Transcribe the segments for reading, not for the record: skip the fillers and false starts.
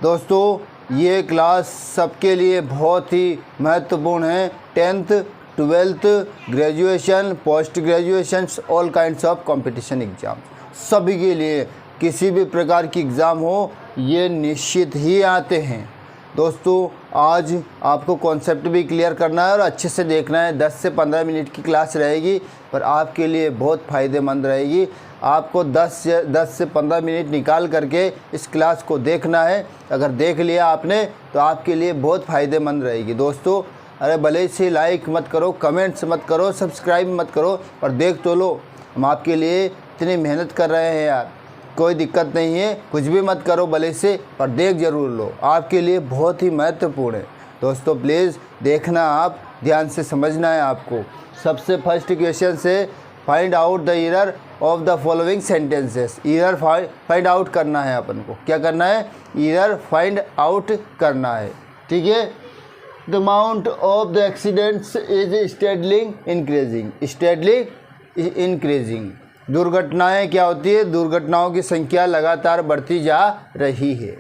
दोस्तों ये क्लास सबके लिए बहुत ही महत्वपूर्ण है। 10th 12th graduation, post graduation, all kinds of competition exam, सभी के लिए किसी भी प्रकार की एग्ज़ाम हो ये निश्चित ही आते हैं। दोस्तों आज आपको कॉन्सेप्ट भी क्लियर करना है और अच्छे से देखना है। 10 से 15 मिनट की क्लास रहेगी पर आपके लिए बहुत फ़ायदेमंद रहेगी। आपको 10 से 15 मिनट निकाल करके इस क्लास को देखना है। अगर देख लिया आपने तो आपके लिए बहुत फ़ायदेमंद रहेगी। दोस्तों अरे भले से लाइक मत करो, कमेंट्स मत करो, सब्सक्राइब मत करो, पर देख तो लो। हम आपके लिए इतनी मेहनत कर रहे हैं यार, कोई दिक्कत नहीं है। कुछ भी मत करो भले से, पर देख ज़रूर लो, आपके लिए बहुत ही महत्वपूर्ण है। दोस्तों प्लीज़ देखना, आप ध्यान से समझना है आपको। सबसे फर्स्ट क्वेश्चन से find out the error of the following sentences. Error find out करना है अपन को। क्या करना है? एरर फाइंड आउट करना है। ठीक है। The amount of the accidents is steadily increasing. Steadily increasing. दुर्घटनाएं क्या होती है? दुर्घटनाओं की संख्या लगातार बढ़ती जा रही है।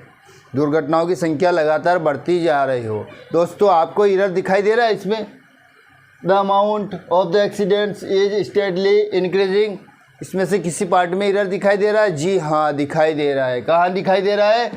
दुर्घटनाओं की संख्या लगातार बढ़ती जा रही हो। दोस्तों आपको एरर दिखाई दे रहा है इसमें? The amount of the accidents is steadily increasing. इसमें से किसी पार्ट में एरर दिखाई दे रहा है? जी हाँ दिखाई दे रहा है। कहाँ दिखाई दे रहा है?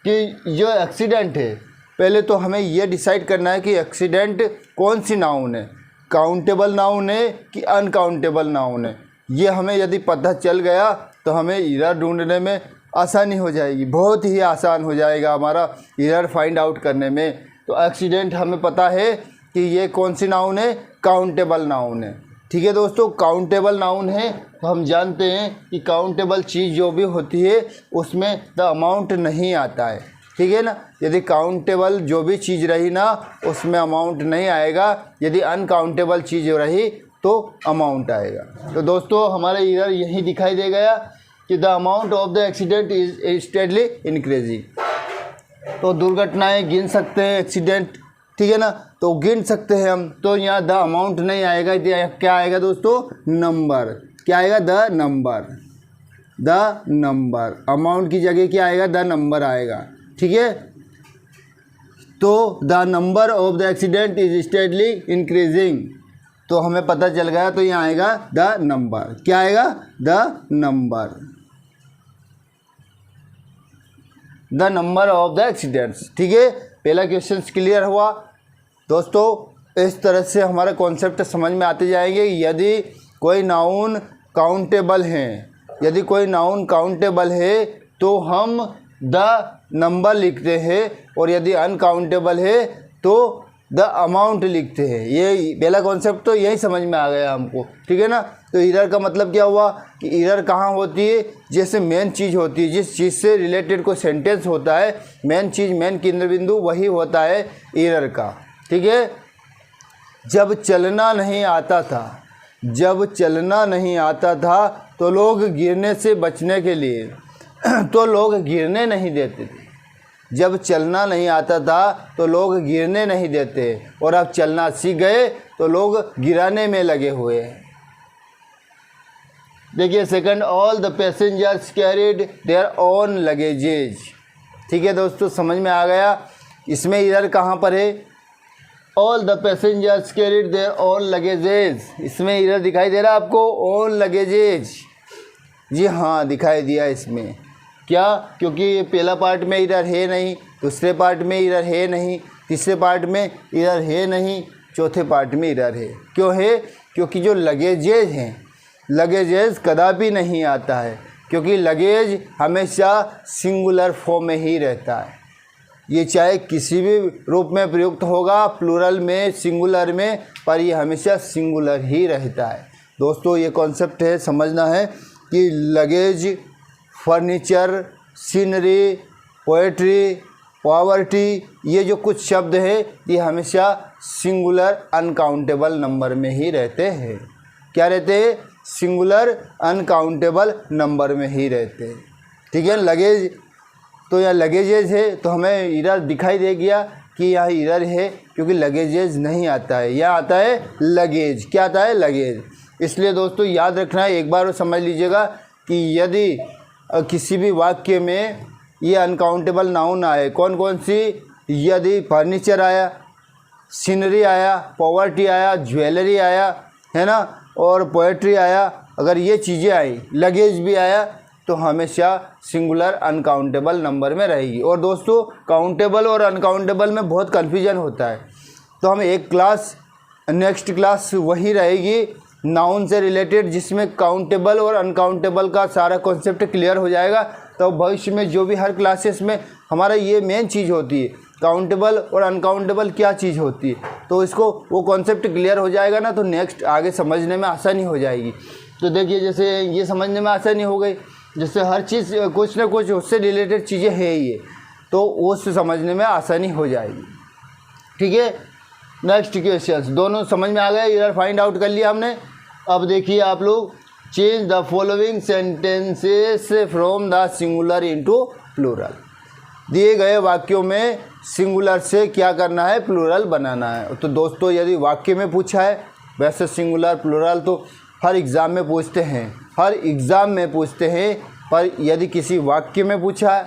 कि जो एक्सीडेंट है, पहले तो हमें यह डिसाइड करना है कि एक्सीडेंट कौन सी नाउन है, काउंटेबल नाउन है कि अनकाउंटेबल नाउन है। ये हमें यदि पता चल गया तो हमें एरर ढूंढने में आसानी हो जाएगी, बहुत ही आसान हो जाएगा हमारा एरर फाइंड आउट करने में। तो एक्सीडेंट हमें पता है कि ये कौन सी नाउन है? काउंटेबल नाउन है। ठीक है दोस्तों, काउंटेबल नाउन है तो हम जानते हैं कि काउंटेबल चीज़ जो भी होती है उसमें द अमाउंट नहीं आता है। ठीक है ना। यदि काउंटेबल जो भी चीज़ रही ना उसमें अमाउंट नहीं आएगा, यदि अनकाउंटेबल चीज़ रही तो अमाउंट आएगा। तो दोस्तों हमारा एरर यही दिखाई दे गया कि the amount of the accident is steadily increasing. तो दुर्घटनाएं गिन सकते हैं, एक्सीडेंट, ठीक है ना, तो गिन सकते हैं हम। तो यहाँ द अमाउंट नहीं आएगा, क्या आएगा दोस्तों? नंबर। क्या आएगा? The number. The number. Amount की जगह क्या आएगा? द नंबर आएगा। ठीक है। तो the number of the accident is steadily increasing, तो हमें पता चल गया। तो यहाँ आएगा द नंबर। क्या आएगा? The number. The number of the accidents. ठीक है। पहला क्वेश्चन क्लियर हुआ। दोस्तों इस तरह से हमारा कॉन्सेप्ट समझ में आते जाएंगे। यदि कोई नाउन काउंटेबल है, यदि कोई नाउन काउंटेबल है तो हम द नंबर लिखते हैं, और यदि अनकाउंटेबल है तो द अमाउंट लिखते हैं। ये पहला कॉन्सेप्ट तो यही समझ में आ गया हमको। ठीक है ना। तो एरर का मतलब क्या हुआ कि एरर कहाँ होती है? जैसे मेन चीज़ होती है, जिस चीज़ से रिलेटेड कोई सेंटेंस होता है, मेन चीज़, मेन केंद्र बिंदु वही होता है एरर का। ठीक है। जब चलना नहीं आता था, जब चलना नहीं आता था तो लोग गिरने से बचने के लिए तो लोग गिरने नहीं देते थे। जब चलना नहीं आता था तो लोग गिरने नहीं देते, और अब चलना सीख गए तो लोग गिराने में लगे हुए हैं। देखिए second, all the passengers carried their own luggages. ठीक है दोस्तों, समझ में आ गया। इसमें एरर कहाँ पर है? All the passengers carried their own luggages. इसमें एरर दिखाई दे रहा है आपको? ओन लगेजेज। जी हाँ दिखाई दिया इसमें। क्या? क्योंकि ये पहला पार्ट में एरर है नहीं, दूसरे पार्ट में एरर है नहीं, तीसरे पार्ट में एरर है नहीं, चौथे पार्ट में एरर है। क्यों है? क्योंकि जो लगेजेज हैं, लगेजेज कदापि नहीं आता है, क्योंकि लगेज हमेशा सिंगुलर फॉर्म में ही रहता है। ये चाहे किसी भी रूप में प्रयुक्त होगा, प्लूरल में, सिंगुलर में, पर ये हमेशा सिंगुलर ही रहता है। दोस्तों ये कॉन्सेप्ट है, समझना है कि luggage, furniture, scenery, poetry, poverty, ये जो कुछ शब्द है ये हमेशा सिंगुलर अनकाउंटेबल नंबर में ही रहते हैं। क्या रहते हैं? सिंगुलर अनकाउंटेबल नंबर में ही रहते हैं। ठीक है। लगेज, तो यहाँ लगेजेज है तो हमें एरर दिखाई दे गया कि यहाँ एरर है, क्योंकि लगेजेज नहीं आता है, यहाँ आता है लगेज। क्या आता है? लगेज। इसलिए दोस्तों याद रखना है, एक बार समझ लीजिएगा कि यदि किसी भी वाक्य में ये अनकाउंटेबल नाउन आए, कौन कौन सी, यदि फर्नीचर आया, सीनरी आया, पॉवर्टी आया, ज्वेलरी आया, है ना, और पोएट्री आया, अगर ये चीज़ें आई, लगेज भी आया, तो हमेशा सिंगुलर अनकाउंटेबल नंबर में रहेगी। और दोस्तों काउंटेबल और अनकाउंटेबल में बहुत कन्फ्यूजन होता है, तो हम एक क्लास, नेक्स्ट क्लास वही रहेगी नाउन से रिलेटेड, जिसमें काउंटेबल और अनकाउंटेबल का सारा कॉन्सेप्ट क्लियर हो जाएगा। तो भविष्य में जो भी हर क्लासेस में हमारा ये मेन चीज़ होती है, काउंटेबल और अनकाउंटेबल क्या चीज़ होती है, तो इसको वो कॉन्सेप्ट क्लियर हो जाएगा ना, तो नेक्स्ट आगे समझने में आसानी हो जाएगी। तो देखिए जैसे ये समझने में आसानी हो गई, जैसे हर चीज़ कुछ ना कुछ उससे रिलेटेड चीज़ें हैं ये, तो उससे समझने में आसानी हो जाएगी। ठीक है, नेक्स्ट क्वेश्चंस दोनों समझ में आ गए, इधर फाइंड आउट कर लिया हमने। अब देखिए आप लोग, change the following sentences from the singular into plural. दिए गए वाक्यों में सिंगुलर से क्या करना है, प्लूरल बनाना है। तो दोस्तों यदि वाक्य में पूछा है, वैसे सिंगुलर प्लूरल तो हर एग्ज़ाम में पूछते हैं, हर एग्ज़ाम में पूछते हैं, पर यदि किसी वाक्य में पूछा,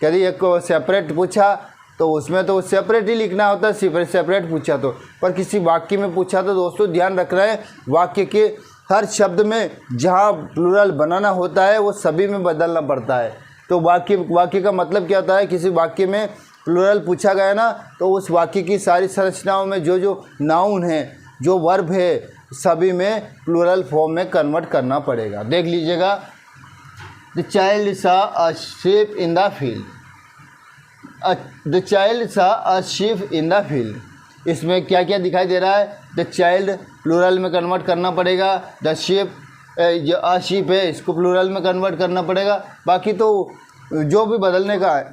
यदि एक सेपरेट पूछा तो उसमें तो सेपरेट ही लिखना होता है, सेपरेट पूछा तो, पर किसी वाक्य में पूछा तो दोस्तों ध्यान रख रहे हैं वाक्य के हर शब्द में जहाँ प्लूरल बनाना होता है वो सभी में बदलना पड़ता है। तो वाक्य का मतलब क्या होता है, किसी वाक्य में प्लूरल पूछा गया ना, तो उस वाक्य की सारी संरचनाओं में जो नाउन है, जो वर्ब है, सभी में प्लूरल फॉर्म में कन्वर्ट करना पड़ेगा। देख लीजिएगा, the child saw a sheep in the field, the child saw a sheep in the field, इसमें क्या क्या दिखाई दे रहा है, द चाइल्ड प्लूरल में कन्वर्ट करना पड़ेगा, द शीप जो अ शीप है इसको प्लूरल में कन्वर्ट करना पड़ेगा, बाकी तो जो भी बदलने का है।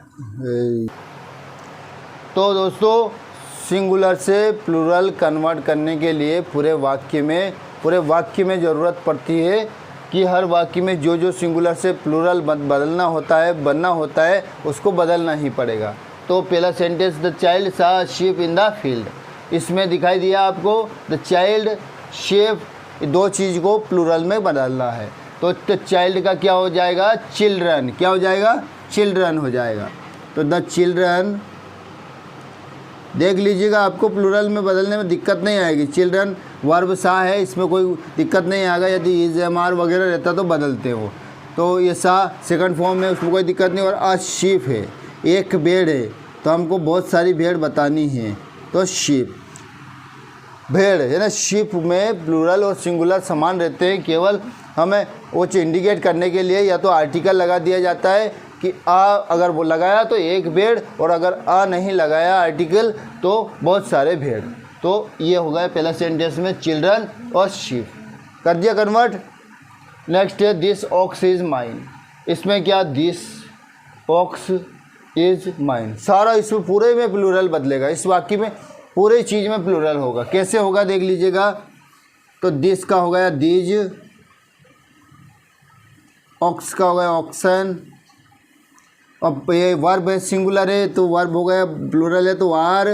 तो दोस्तों सिंगुलर से प्लूरल कन्वर्ट करने के लिए पूरे वाक्य में ज़रूरत पड़ती है कि हर वाक्य में जो सिंगुलर से प्लूरल बदलना होता है, बनना होता है, उसको बदलना ही पड़ेगा। तो पहला सेंटेंस, द चाइल्ड सा शीप इन द फील्ड, इसमें दिखाई दिया आपको द चाइल्ड, शीप, दो चीज़ को प्लूरल में बदलना है। तो चाइल्ड का क्या हो जाएगा, चिल्ड्रन, क्या हो जाएगा, चिल्ड्रन हो जाएगा। तो द चिल्ड्रन, देख लीजिएगा आपको प्लूरल में बदलने में दिक्कत नहीं आएगी। चिल्ड्रन वर्ब सा है, इसमें कोई दिक्कत नहीं आएगा, यदि इज एम आर वगैरह रहता तो बदलते हो। तो ये सा सेकंड फॉर्म में, उसमें कोई दिक्कत नहीं। और अ शीप है, एक भेड़ है, तो हमको बहुत सारी भेड़ बतानी है, तो शीप, भेड़ है ना। शीप में प्लूरल और सिंगुलर समान रहते हैं, केवल हमें वो इंडिकेट करने के लिए या तो आर्टिकल लगा दिया जाता है कि आ अगर वो लगाया तो एक भेड़, और अगर आ नहीं लगाया आर्टिकल तो बहुत सारे भेड़। तो ये हो गया पहला सेंटेंस में चिल्ड्रन और शीप, कर दिया कन्वर्ट। नेक्स्ट है दिस ऑक्स इज़ माइन, इसमें क्या, दिस ऑक्स इज़ माइन, सारा इसमें पूरे में प्लूरल बदलेगा, इस वाक्य में पूरे चीज़ में प्लूरल होगा। कैसे होगा देख लीजिएगा, तो दिस का हो गया दीज, ऑक्स का हो गया ऑक्सन, अब ये वर्ब है सिंगुलर है तो वर्ब हो गया, प्लूरल है तो आर,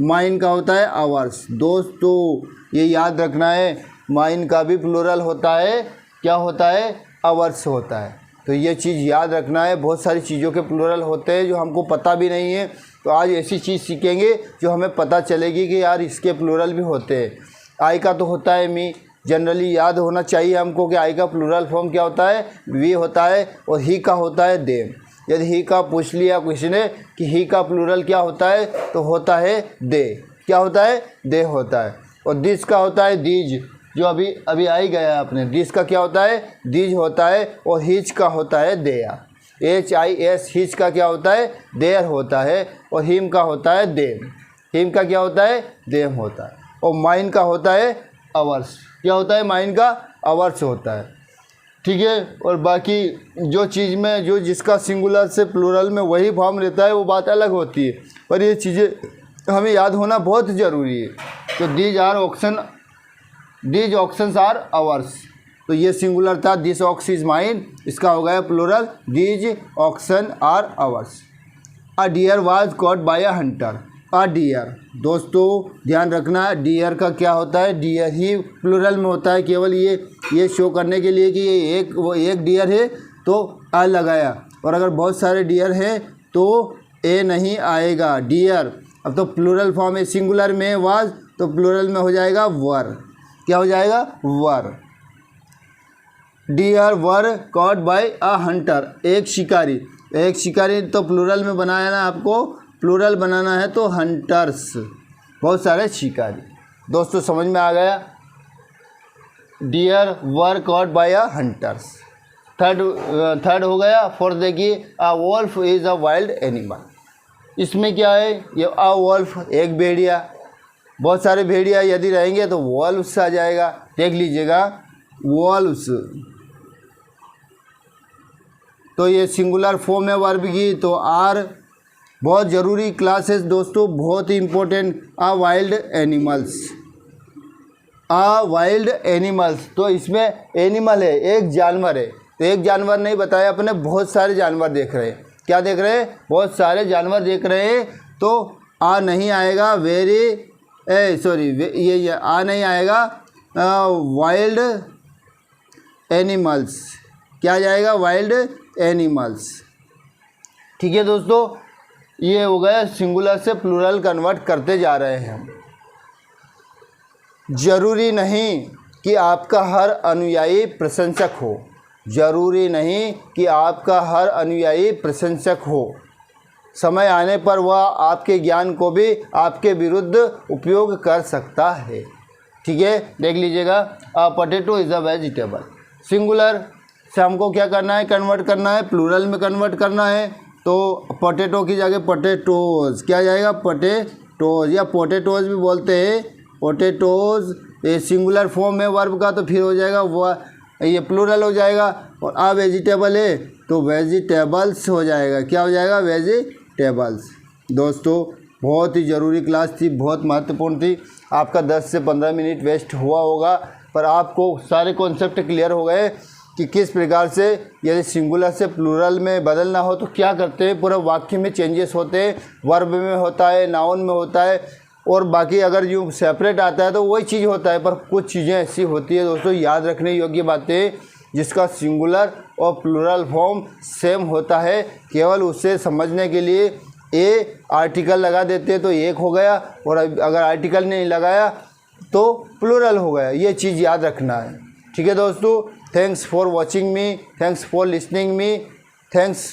माइन का होता है आवर्स। दोस्तों ये याद रखना है, माइन का भी प्लूरल होता है, क्या होता है, आवर्स होता है। तो ये चीज़ याद रखना है, बहुत सारी चीज़ों के प्लूरल होते हैं जो हमको पता भी नहीं है, तो आज ऐसी चीज़ सीखेंगे जो हमें पता चलेगी कि यार इसके प्लूरल भी होते हैं। आई का तो होता है मी, जनरली याद होना चाहिए हमको कि आई का प्लूरल फॉर्म क्या होता है, वी होता है, और ही का होता है देम। यदि ही का पूछ लिया किसी ने कि ही का प्लूरल क्या होता है, तो होता है दे, क्या होता है, दे होता है। और दिस का होता है दीज, जो अभी आई गया अपने, दिस का क्या होता है, दीज होता है। और हिज का होता है देयर, HIS, हिज का क्या होता है, देयर होता है। और हिम का होता है देम, हिम का क्या होता है, देम होता है। और माइन का होता है आवर्स, क्या होता है, माइन का आवर्स होता है। ठीक है, और बाकी जो चीज़ में जो जिसका सिंगुलर से प्लूरल में वही फॉर्म रहता है वो बात अलग होती है, पर ये चीज़ें हमें याद होना बहुत ज़रूरी है। तो दीज ऑक्शंस आर आवर्स, तो ये सिंगुलर था, दिस ऑक्स इज माइन, इसका हो गया plural, these oxen are ours. A deer was caught by a hunter, a deer, दोस्तों ध्यान रखना, डियर का क्या होता है, डियर ही प्लूरल में होता है, केवल ये शो करने के लिए कि ये एक डियर है तो अ लगाया, और अगर बहुत सारे डियर हैं तो ए नहीं आएगा। डियर, अब तो प्लूरल फॉर्म है, सिंगुलर में वाज तो प्लूरल में हो जाएगा वर। क्या हो जाएगा? Were. Deer were caught by a hunter, एक शिकारी। एक शिकारी तो प्लूरल में बनाया ना, आपको प्लूरल बनाना है तो हंटर्स, बहुत सारे शिकारी। दोस्तों समझ में आ गया? Deer were caught by a hunters. Third हो गया। फोर्थ देखिए, a wolf is a wild animal. इसमें क्या है? ये अ वोल्फ, एक भेड़िया। बहुत सारे भेड़िया यदि रहेंगे तो वोल्फ्स आ जाएगा। देख लीजिएगा, वोल्फ्स। तो ये सिंगुलर फॉर्म है वर्ब की, तो आर बहुत ज़रूरी क्लासेस दोस्तों, बहुत ही इंपॉर्टेंट। अ वाइल्ड एनिमल्स, अ वाइल्ड एनिमल्स, तो इसमें एनिमल है, एक जानवर है। तो एक जानवर नहीं बताया अपने, बहुत सारे जानवर देख रहे हैं। क्या देख रहे हैं? बहुत सारे जानवर देख रहे हैं। तो आ नहीं आएगा, ये आ नहीं आएगा, वाइल्ड एनिमल्स। क्या आ जाएगा? Wild animals. ठीक है दोस्तों, ये हो गया सिंगुलर से प्लूरल कन्वर्ट करते जा रहे हैं हम। जरूरी नहीं कि आपका हर अनुयायी प्रशंसक हो। जरूरी नहीं कि आपका हर अनुयायी प्रशंसक हो। समय आने पर वह आपके ज्ञान को भी आपके विरुद्ध उपयोग कर सकता है। ठीक है, देख लीजिएगा, अ potato is a vegetable. Singular से हमको क्या करना है? कन्वर्ट करना है, प्लूरल में कन्वर्ट करना है। तो पोटैटो की जगह पोटैटोज़, क्या जाएगा? पोटैटोज़, या पोटैटोज़ भी बोलते हैं। पोटैटोज़ ये सिंगुलर फॉर्म है वर्ब का, तो फिर हो जाएगा वह, ये प्लूरल हो जाएगा। और आ वेजिटेबल है तो वेजिटेबल्स हो जाएगा। क्या हो जाएगा? वेजिटेबल्स। दोस्तों बहुत ही ज़रूरी क्लास थी, बहुत महत्वपूर्ण थी। आपका 10 से 15 मिनट वेस्ट हुआ होगा, पर आपको सारे कॉन्सेप्ट क्लियर हो गए कि किस प्रकार से यदि सिंगुलर से प्लूरल में बदलना हो तो क्या करते हैं। पूरा वाक्य में चेंजेस होते हैं, वर्ब में होता है, नाउन में होता है, और बाकी अगर यूँ सेपरेट आता है तो वही चीज़ होता है। पर कुछ चीज़ें ऐसी होती है दोस्तों, याद रखने योग्य बातें, जिसका सिंगुलर और प्लूरल फॉर्म सेम होता है। केवल उसे समझने के लिए ए आर्टिकल लगा देते हैं तो एक हो गया, और अगर आर्टिकल नहीं लगाया तो प्लूरल हो गया। ये चीज़ याद रखना है। ठीक है दोस्तों, thanks for watching me, thanks for listening me, thanks